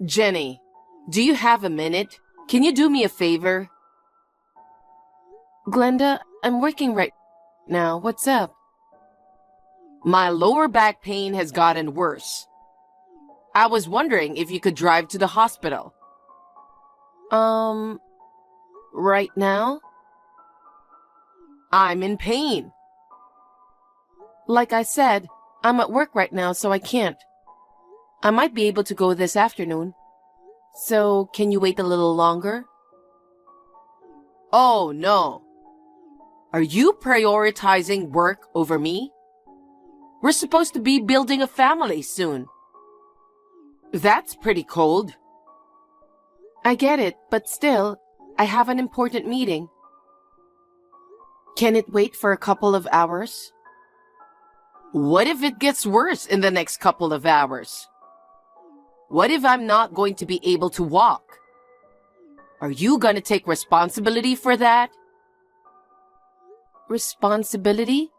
Jenny, do you have a minute? Can you do me a favor? Glenda, I'm working right now. What's up? My lower back pain has gotten worse. I was wondering if you could drive to the hospital. Right now? I'm in pain. Like I said, I'm at work right now, so I can't. I might be able to go this afternoon. So, can you wait a little longer? Oh, no. Are you prioritizing work over me? We're supposed to be building a family soon. That's pretty cold. I get it, but still, I have an important meeting. Can it wait for a couple of hours? What if it gets worse in the next couple of hours? What if I'm not going to be able to walk? Are you gonna take responsibility for that? Responsibility?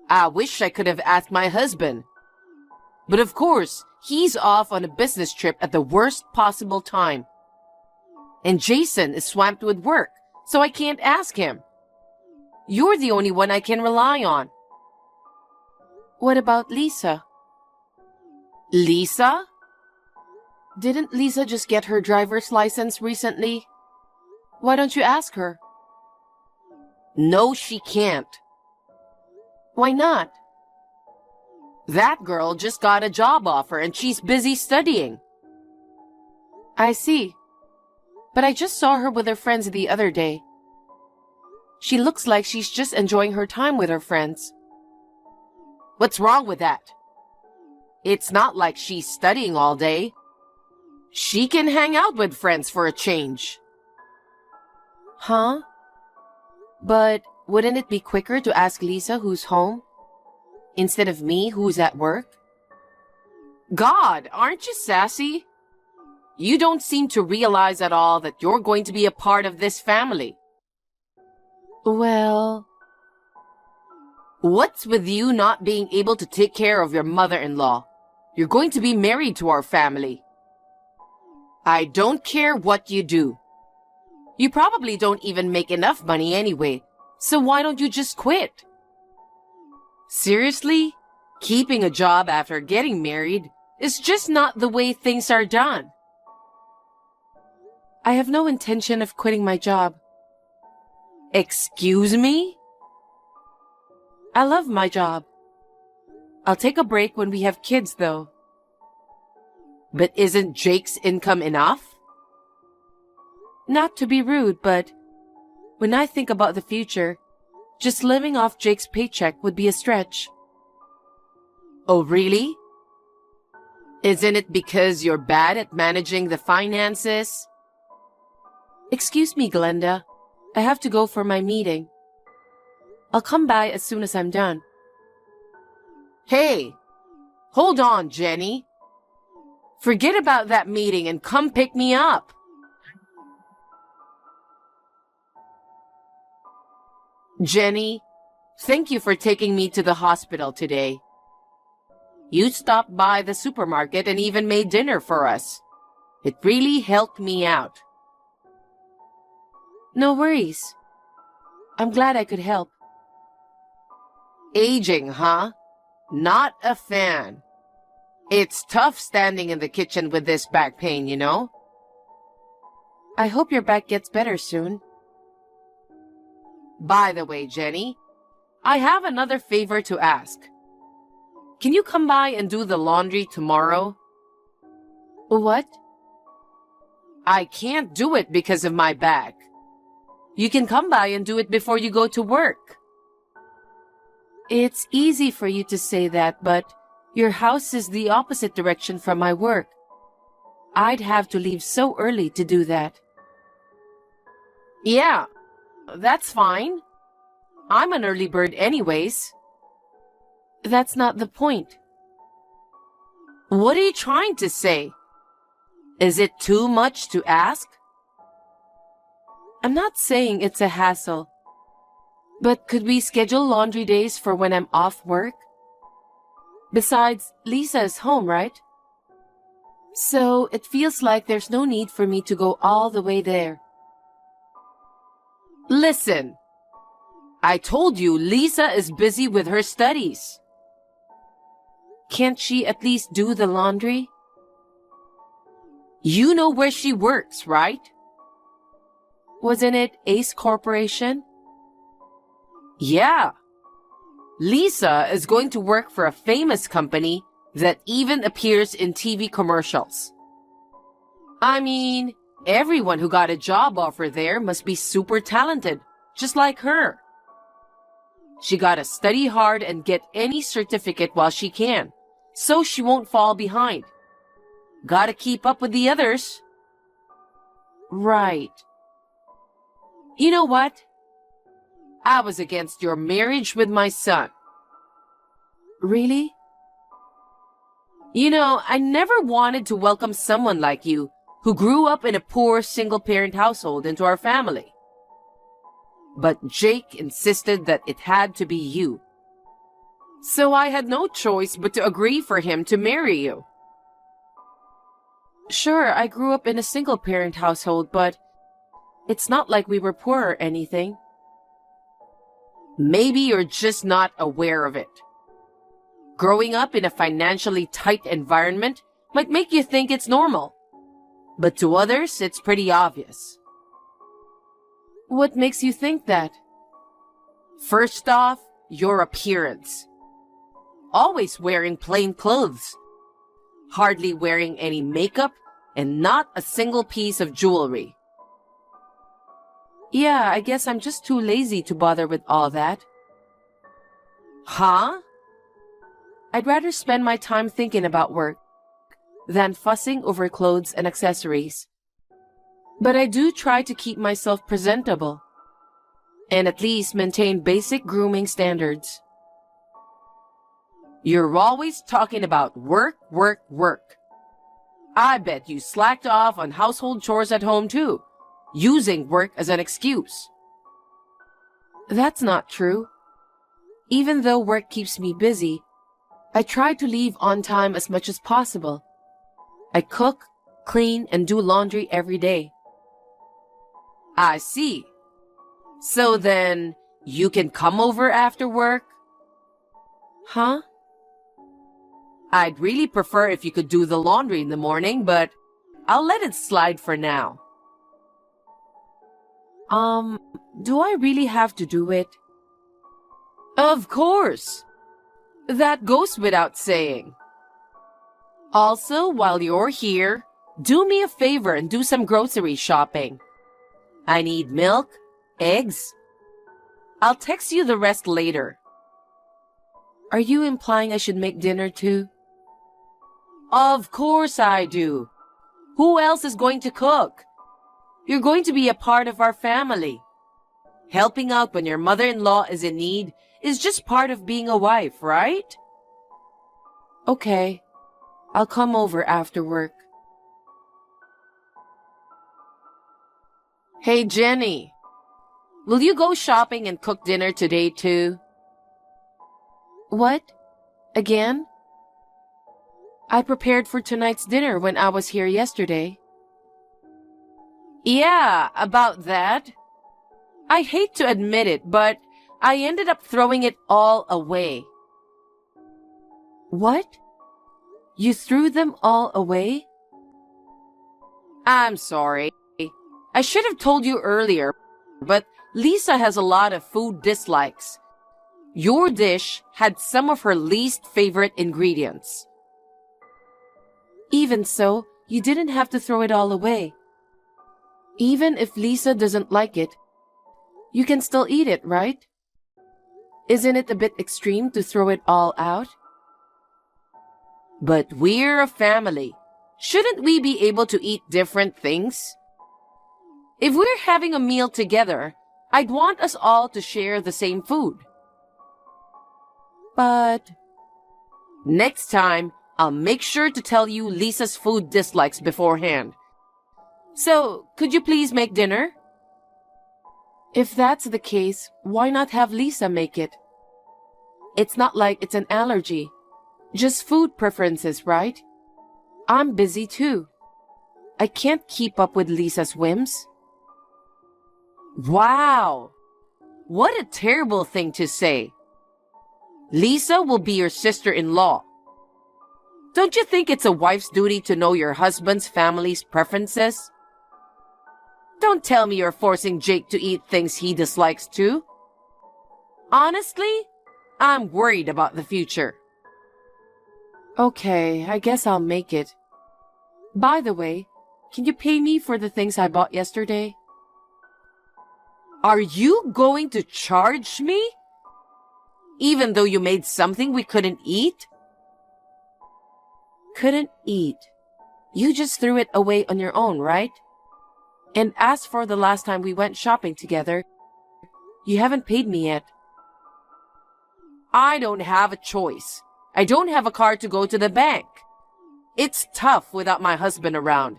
I wish I could have asked my husband. But of course, he's off on a business trip at the worst possible time. And Jason is swamped with work, so I can't ask him. You're the only one I can rely on. What about Lisa? Lisa? Didn't Lisa just get her driver's license recently? Why don't you ask her? No, she can't. Why not? That girl just got a job offer and she's busy studying. I see. But I just saw her with her friends the other day. She looks like she's just enjoying her time with her friends. What's wrong with that? It's not like she's studying all day. She can hang out with friends for a change. Huh? But wouldn't it be quicker to ask Lisa who's home instead of me who's at work? God, aren't you sassy? You don't seem to realize at all that you're going to be a part of this family. Well, what's with you not being able to take care of your mother-in-law? You're going to be married to our family. I don't care what you do. You probably don't even make enough money anyway, so why don't you just quit? Seriously? Keeping a job after getting married is just not the way things are done. I have no intention of quitting my job. Excuse me? I love my job. I'll take a break when we have kids, though. But isn't Jake's income enough? Not to be rude, but when I think about the future, just living off Jake's paycheck would be a stretch. Oh, really? Isn't it because you're bad at managing the finances? Excuse me, Glenda. I have to go for my meeting. I'll come by as soon as I'm done. Hey, hold on, Jenny. Forget about that meeting and come pick me up. Jenny, thank you for taking me to the hospital today. You stopped by the supermarket and even made dinner for us. It really helped me out. No worries. I'm glad I could help. Aging, huh? Not a fan. It's tough standing in the kitchen with this back pain, you know? I hope your back gets better soon. By the way, Jenny, I have another favor to ask. Can you come by and do the laundry tomorrow? What? I can't do it because of my back. You can come by and do it before you go to work. It's easy for you to say that, but your house is the opposite direction from my work. I'd have to leave so early to do that. Yeah, that's fine. I'm an early bird anyways. That's not the point. What are you trying to say? Is it too much to ask? I'm not saying it's a hassle. But could we schedule laundry days for when I'm off work? Besides, Lisa is home, right? So it feels like there's no need for me to go all the way there. Listen, I told you Lisa is busy with her studies. Can't she at least do the laundry? You know where she works, right? Wasn't it Ace Corporation? Yeah. Lisa is going to work for a famous company that even appears in TV commercials. I mean, everyone who got a job offer there must be super talented, just like her. She gotta study hard and get any certificate while she can, so she won't fall behind. Gotta keep up with the others. Right. You know what? I was against your marriage with my son. Really? You know, I never wanted to welcome someone like you who grew up in a poor single-parent household into our family. But Jake insisted that it had to be you. So I had no choice but to agree for him to marry you. Sure, I grew up in a single-parent household, but it's not like we were poor or anything. Maybe you're just not aware of it. Growing up in a financially tight environment might make you think it's normal. But to others, it's pretty obvious. What makes you think that? First off, your appearance. Always wearing plain clothes. Hardly wearing any makeup and not a single piece of jewelry. Yeah, I guess I'm just too lazy to bother with all that. Huh? I'd rather spend my time thinking about work than fussing over clothes and accessories. But I do try to keep myself presentable and at least maintain basic grooming standards. You're always talking about work, work, work. I bet you slacked off on household chores at home too, using work as an excuse. That's not true. Even though work keeps me busy, I try to leave on time as much as possible. I cook, clean, and do laundry every day. I see. So then, you can come over after work? Huh? I'd really prefer if you could do the laundry in the morning, but I'll let it slide for now. Do I really have to do it? Of course. That goes without saying. Also, while you're here, do me a favor and do some grocery shopping. I need milk, eggs. I'll text you the rest later. Are you implying I should make dinner too? Of course I do. Who else is going to cook? You're going to be a part of our family. Helping out when your mother-in-law is in need is just part of being a wife, right? Okay. I'll come over after work. Hey, Jenny. Will you go shopping and cook dinner today too? What? Again? I prepared for tonight's dinner when I was here yesterday. Yeah, about that. I hate to admit it, but I ended up throwing it all away. What? You threw them all away? I'm sorry. I should have told you earlier, but Lisa has a lot of food dislikes. Your dish had some of her least favorite ingredients. Even so, you didn't have to throw it all away. Even if Lisa doesn't like it, you can still eat it, right? Isn't it a bit extreme to throw it all out? But we're a family. Shouldn't we be able to eat different things? If we're having a meal together, I'd want us all to share the same food. But next time, I'll make sure to tell you Lisa's food dislikes beforehand. So, could you please make dinner? If that's the case, why not have Lisa make it? It's not like it's an allergy. Just food preferences, right? I'm busy too. I can't keep up with Lisa's whims. Wow! What a terrible thing to say. Lisa will be your sister-in-law. Don't you think it's a wife's duty to know your husband's family's preferences? Don't tell me you're forcing Jake to eat things he dislikes too. Honestly, I'm worried about the future. Okay, I guess I'll make it. By the way, can you pay me for the things I bought yesterday? Are you going to charge me? Even though you made something we couldn't eat? Couldn't eat? You just threw it away on your own, right? And as for the last time we went shopping together, you haven't paid me yet. I don't have a choice. I don't have a car to go to the bank. It's tough without my husband around.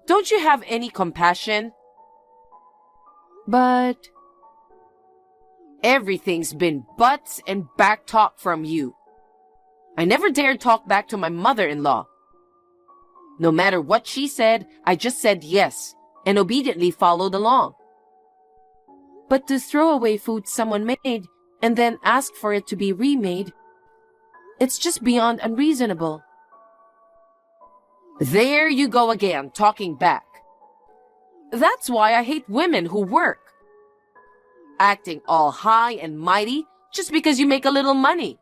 Don't you have any compassion? But everything's been butts and back talk from you. I never dared talk back to my mother-in-law. No matter what she said, I just said yes and obediently followed along. But to throw away food someone made and then ask for it to be remade, it's just beyond unreasonable. There you go again, talking back. That's why I hate women who work. Acting all high and mighty just because you make a little money.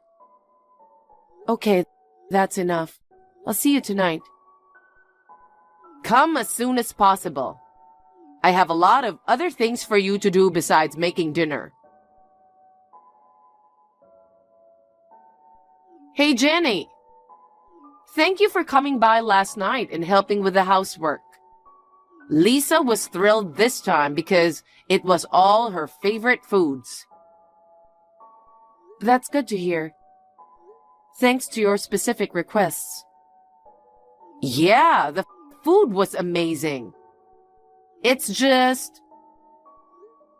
Okay, that's enough. I'll see you tonight. Come as soon as possible. I have a lot of other things for you to do besides making dinner. Hey, Jenny. Thank you for coming by last night and helping with the housework. Lisa was thrilled this time because it was all her favorite foods. That's good to hear. Thanks to your specific requests. Yeah, the food was amazing. It's just...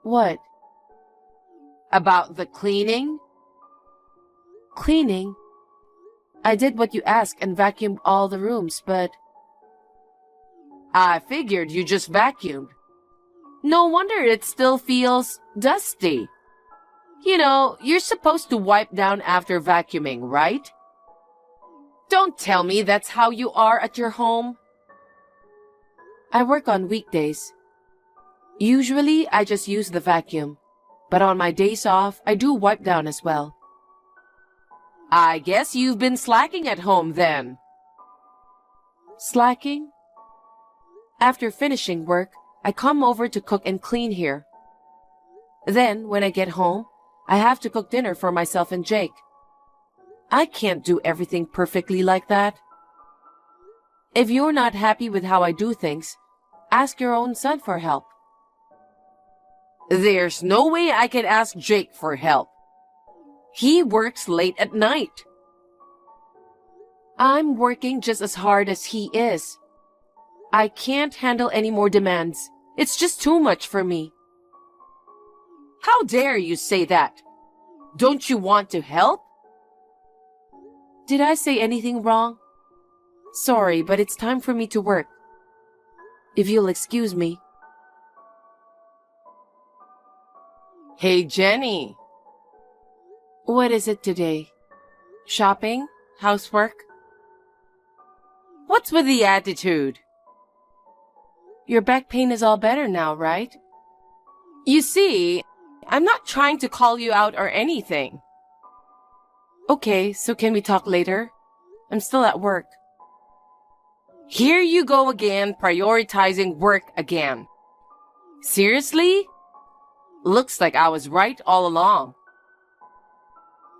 What? About the cleaning? Cleaning? I did what you asked and vacuumed all the rooms, but... I figured you just vacuumed. No wonder it still feels dusty. You know, you're supposed to wipe down after vacuuming, right? Don't tell me that's how you are at your home. I work on weekdays. Usually, I just use the vacuum. But on my days off, I do wipe down as well. I guess you've been slacking at home then. Slacking? After finishing work, I come over to cook and clean here. Then, when I get home, I have to cook dinner for myself and Jake. I can't do everything perfectly like that. If you're not happy with how I do things, ask your own son for help. There's no way I can ask Jake for help. He works late at night. I'm working just as hard as he is. I can't handle any more demands. It's just too much for me. How dare you say that? Don't you want to help? Did I say anything wrong? Sorry, but it's time for me to work. If you'll excuse me. Hey, Jenny. What is it today? Shopping? Housework? What's with the attitude? Your back pain is all better now, right? You see, I'm not trying to call you out or anything. Okay, so can we talk later? I'm still at work. Here you go again, prioritizing work again. Seriously? Looks like I was right all along.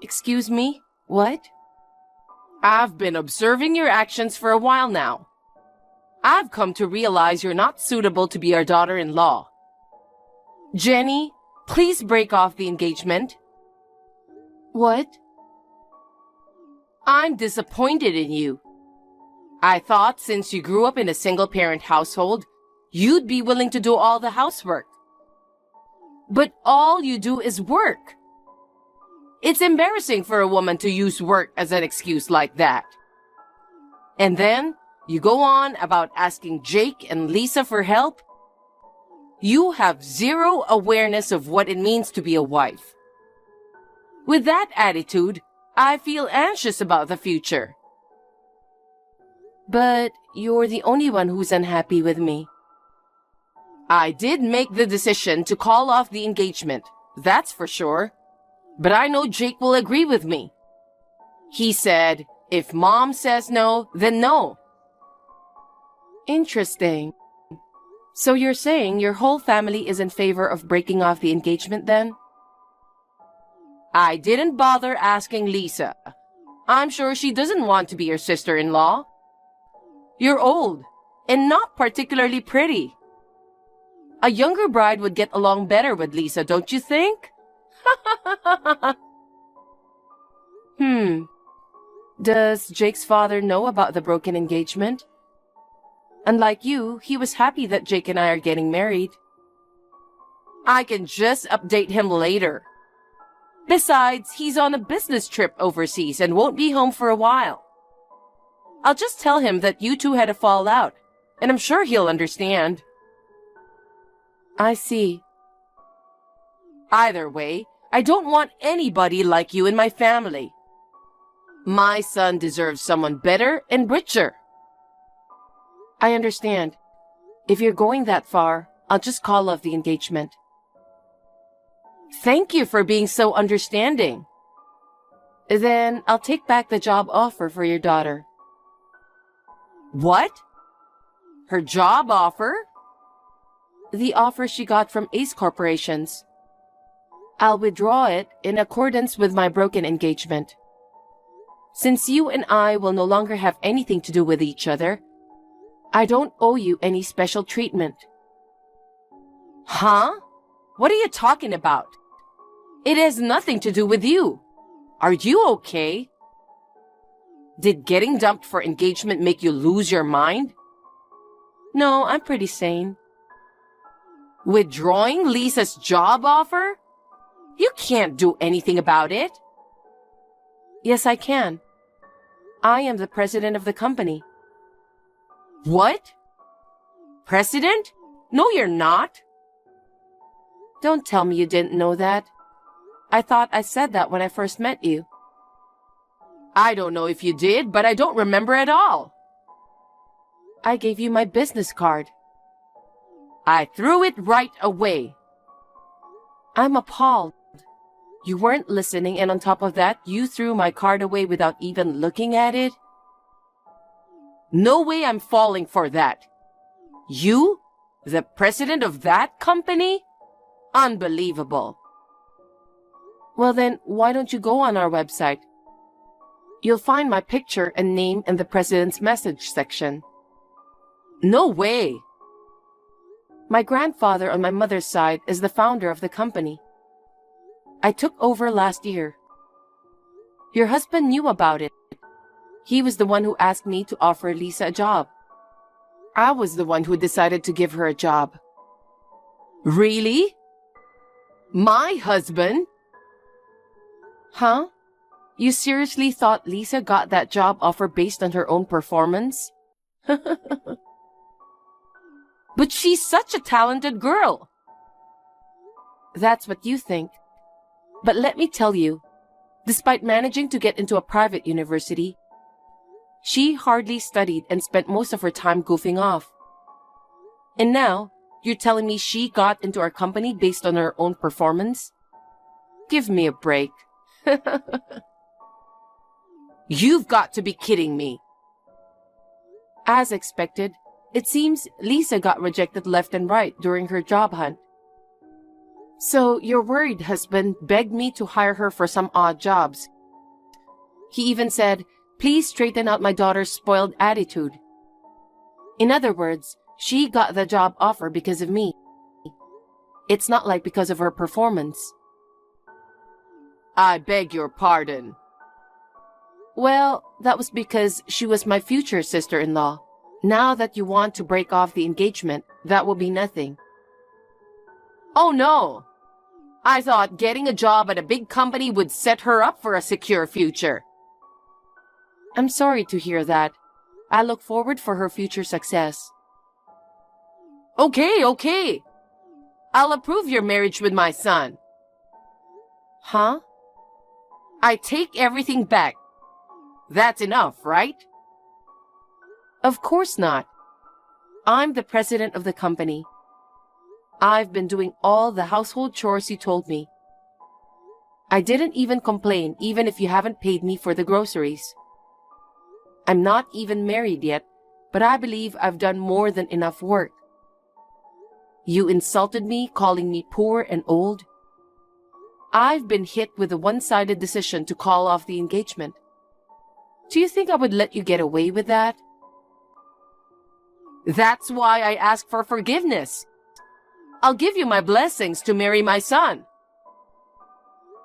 Excuse me? What? I've been observing your actions for a while now. I've come to realize you're not suitable to be our daughter-in-law. Jenny, please break off the engagement. What? I'm disappointed in you. I thought since you grew up in a single-parent household, you'd be willing to do all the housework. But all you do is work. It's embarrassing for a woman to use work as an excuse like that. And then, you go on about asking Jake and Lisa for help? You have zero awareness of what it means to be a wife. With that attitude, I feel anxious about the future. But you're the only one who's unhappy with me. I did make the decision to call off the engagement, that's for sure. But I know Jake will agree with me. He said, if Mom says no, then no. Interesting. So you're saying your whole family is in favor of breaking off the engagement then? I didn't bother asking Lisa. I'm sure she doesn't want to be your sister-in-law. You're old and not particularly pretty. A younger bride would get along better with Lisa, don't you think? Does Jake's father know about the broken engagement? Unlike you, he was happy that Jake and I are getting married. I can just update him later. Besides, he's on a business trip overseas and won't be home for a while. I'll just tell him that you two had a fallout, and I'm sure he'll understand. I see. Either way, I don't want anybody like you in my family. My son deserves someone better and richer. I understand. If you're going that far, I'll just call off the engagement. Thank you for being so understanding. Then I'll take back the job offer for your daughter. What? Her job offer? The offer she got from Ace Corporations. I'll withdraw it in accordance with my broken engagement. Since you and I will no longer have anything to do with each other, I don't owe you any special treatment. Huh? What are you talking about? It has nothing to do with you. Are you okay? Did getting dumped for engagement make you lose your mind? No, I'm pretty sane. Withdrawing Lisa's job offer? You can't do anything about it. Yes, I can. I am the president of the company. What? President? No, you're not. Don't tell me you didn't know that. I thought I said that when I first met you. I don't know if you did, but I don't remember at all. I gave you my business card. I threw it right away. I'm appalled. You weren't listening, and on top of that, you threw my card away without even looking at it? No way I'm falling for that. You? The president of that company? Unbelievable. Well then, why don't you go on our website? You'll find my picture and name in the president's message section. No way. My grandfather on my mother's side is the founder of the company. I took over last year. Your husband knew about it. He was the one who asked me to offer Lisa a job. I was the one who decided to give her a job. Really? My husband? Huh? You seriously thought Lisa got that job offer based on her own performance? But she's such a talented girl. That's what you think. But let me tell you, despite managing to get into a private university, she hardly studied and spent most of her time goofing off. And now, you're telling me she got into our company based on her own performance? Give me a break. You've got to be kidding me. As expected, it seems Lisa got rejected left and right during her job hunt. So your worried husband begged me to hire her for some odd jobs. He even said, please straighten out my daughter's spoiled attitude. In other words, she got the job offer because of me. It's not like because of her performance. I beg your pardon. Well, that was because she was my future sister-in-law. Now that you want to break off the engagement, that will be nothing. Oh no! I thought getting a job at a big company would set her up for a secure future. I'm sorry to hear that, I look forward for her future success. Okay. I'll approve your marriage with my son. Huh? I take everything back. That's enough, right? Of course not. I'm the president of the company. I've been doing all the household chores you told me. I didn't even complain, even if you haven't paid me for the groceries. I'm not even married yet, but I believe I've done more than enough work. You insulted me, calling me poor and old. I've been hit with a one-sided decision to call off the engagement. Do you think I would let you get away with that? That's why I ask for forgiveness. I'll give you my blessings to marry my son.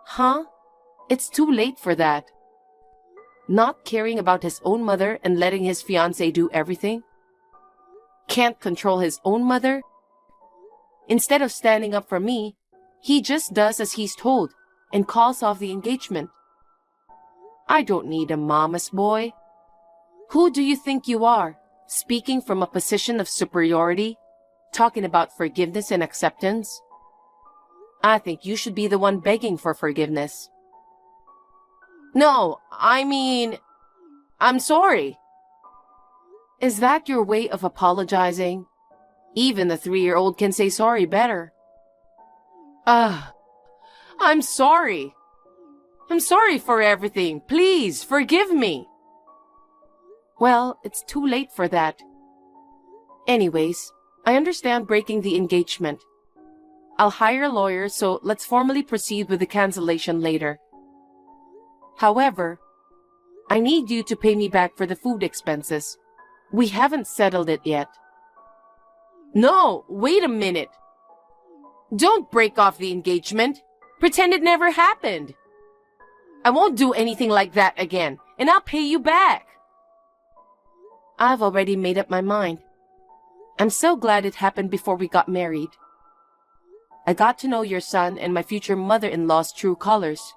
Huh? It's too late for that. Not caring about his own mother and letting his fiancée do everything? Can't control his own mother? Instead of standing up for me, he just does as he's told and calls off the engagement. I don't need a mama's boy. Who do you think you are, speaking from a position of superiority, talking about forgiveness and acceptance? I think you should be the one begging for forgiveness. No, I'm sorry. Is that your way of apologizing? Even the 3-year-old can say sorry better. I'm sorry. I'm sorry for everything. Please, forgive me. Well, it's too late for that. Anyways, I understand breaking the engagement. I'll hire a lawyer, so let's formally proceed with the cancellation later. However, I need you to pay me back for the food expenses. We haven't settled it yet. No, wait a minute. Don't break off the engagement. Pretend it never happened. I won't do anything like that again, and I'll pay you back. I've already made up my mind. I'm so glad it happened before we got married. I got to know your son and my future mother-in-law's true colors.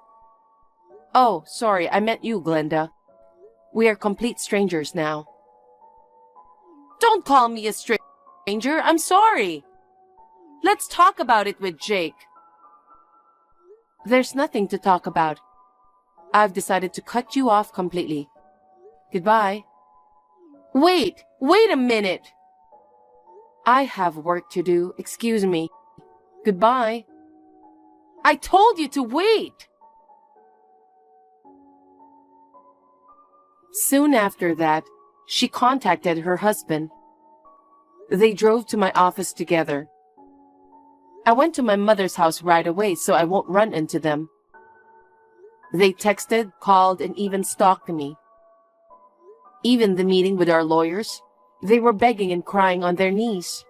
Oh, sorry, I meant you, Glenda. We are complete strangers now. Don't call me a stranger. I'm sorry. Let's talk about it with Jake. There's nothing to talk about. I've decided to cut you off completely. Goodbye. Wait a minute. I have work to do. Excuse me. Goodbye. I told you to wait. Soon after that, she contacted her husband. They drove to my office together. I went to my mother's house right away so I won't run into them. They texted, called, and even stalked me. Even the meeting with our lawyers, they were begging and crying on their knees.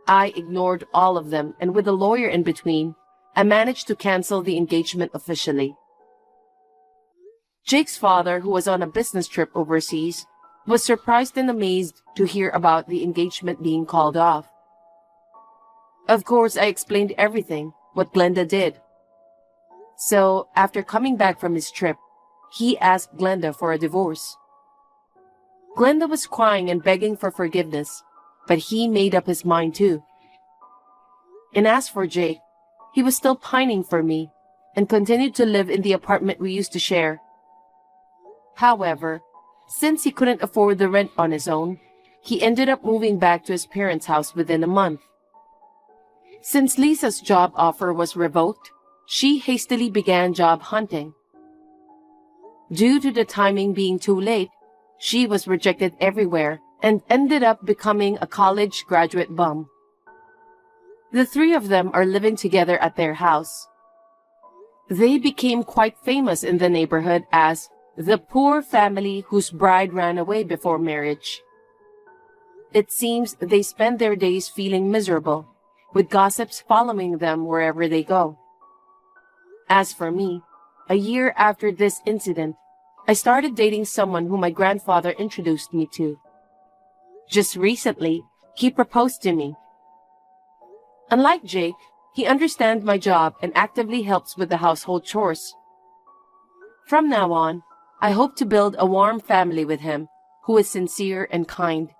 I ignored all of them, and with a lawyer in between, I managed to cancel the engagement officially. Jake's father, who was on a business trip overseas, was surprised and amazed to hear about the engagement being called off. Of course, I explained everything, what Glenda did. So, after coming back from his trip, he asked Glenda for a divorce. Glenda was crying and begging for forgiveness, but he made up his mind too. And as for Jake, he was still pining for me and continued to live in the apartment we used to share. However, since he couldn't afford the rent on his own, he ended up moving back to his parents' house within a month. Since Lisa's job offer was revoked, she hastily began job hunting. Due to the timing being too late, she was rejected everywhere and ended up becoming a college graduate bum. The 3 of them are living together at their house. They became quite famous in the neighborhood as the poor family whose bride ran away before marriage. It seems they spend their days feeling miserable, with gossips following them wherever they go. As for me, a year after this incident, I started dating someone who my grandfather introduced me to. Just recently, he proposed to me. Unlike Jake, he understands my job and actively helps with the household chores. From now on, I hope to build a warm family with him who is sincere and kind.